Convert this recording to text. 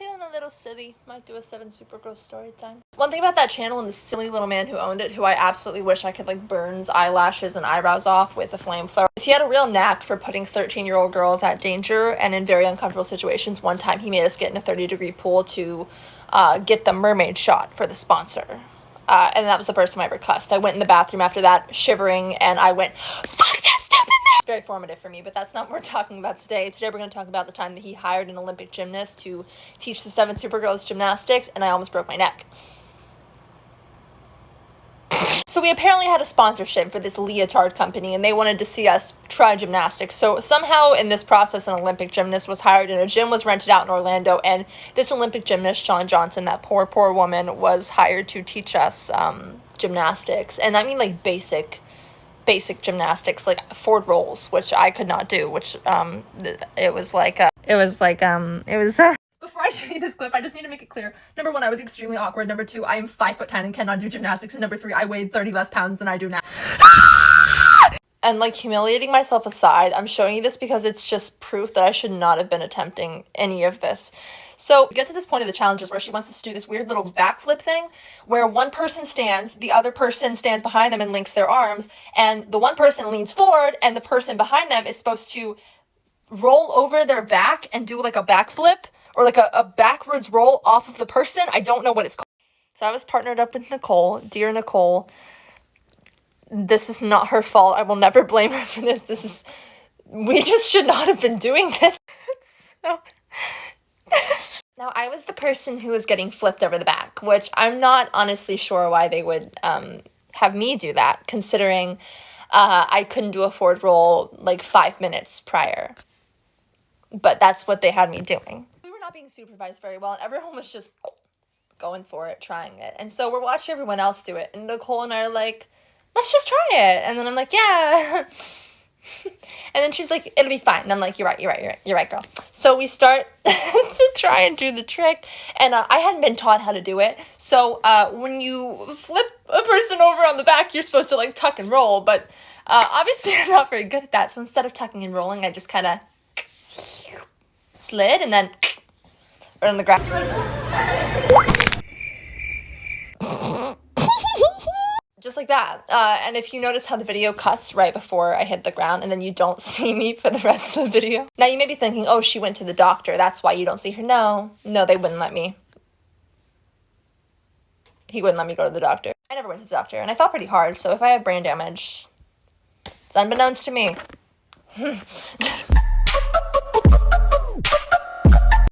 Feeling a little silly. Might do a 7Supergirls story time. One thing about that channel and the silly little man who owned it, who I absolutely wish I could like burn his eyelashes and eyebrows off with a flamethrower, is he had a real knack for putting 13-year-old girls at danger and in very uncomfortable situations. One time he made us get in a 30-degree pool to get the mermaid shot for the sponsor. And that was the first time I ever cussed. I went in the bathroom after that, shivering, and I went, fuck that stupid thing! It's very formative for me, but that's not what we're talking about today. Today we're going to talk about the time that he hired an Olympic gymnast to teach the 7Supergirls gymnastics, and I almost broke my neck. So we apparently had a sponsorship for this leotard company, and they wanted to see us try gymnastics. So somehow in this process, an Olympic gymnast was hired, and a gym was rented out in Orlando, and this Olympic gymnast, Shawn Johnson, that poor woman, was hired to teach us gymnastics. And I mean like basic gymnastics, like forward rolls, which I could not do, which Before I show you this clip, I just need to make it clear. Number one, I was extremely awkward. Number two, I am 5'10" and cannot do gymnastics. And number three, I weighed 30 less pounds than I do now. And like, humiliating myself aside, I'm showing you this because it's just proof that I should not have been attempting any of this. So we get to this point of the challenges where she wants us to do this weird little backflip thing where one person stands, the other person stands behind them and links their arms, and the one person leans forward and the person behind them is supposed to roll over their back and do like a backflip or like a backwards roll off of the person. I don't know what it's called. So I was partnered up with Nicole. Dear Nicole, this is not her fault. I will never blame her for this. We just should not have been doing this. Now, I was the person who was getting flipped over the back, which I'm not honestly sure why they would have me do that, considering I couldn't do a forward roll like 5 minutes prior. But that's what they had me doing. We were not being supervised very well, and everyone was just going for it, trying it. And so we're watching everyone else do it, and Nicole and I are like, let's just try it. And then I'm like, yeah. And then she's like, it'll be fine. And I'm like, you're right, girl. So we start to try and do the trick, and I hadn't been taught how to do it. So when you flip a person over on the back, you're supposed to like tuck and roll, but obviously I'm not very good at that. So instead of tucking and rolling, I just kind of slid and then right on the ground. Just like that. And if you notice how the video cuts right before I hit the ground and then you don't see me for the rest of the video. Now you may be thinking, oh, she went to the doctor. That's why you don't see her. No, they wouldn't let me. He wouldn't let me go to the doctor. I never went to the doctor, and I felt pretty hard. So if I have brain damage, it's unbeknownst to me.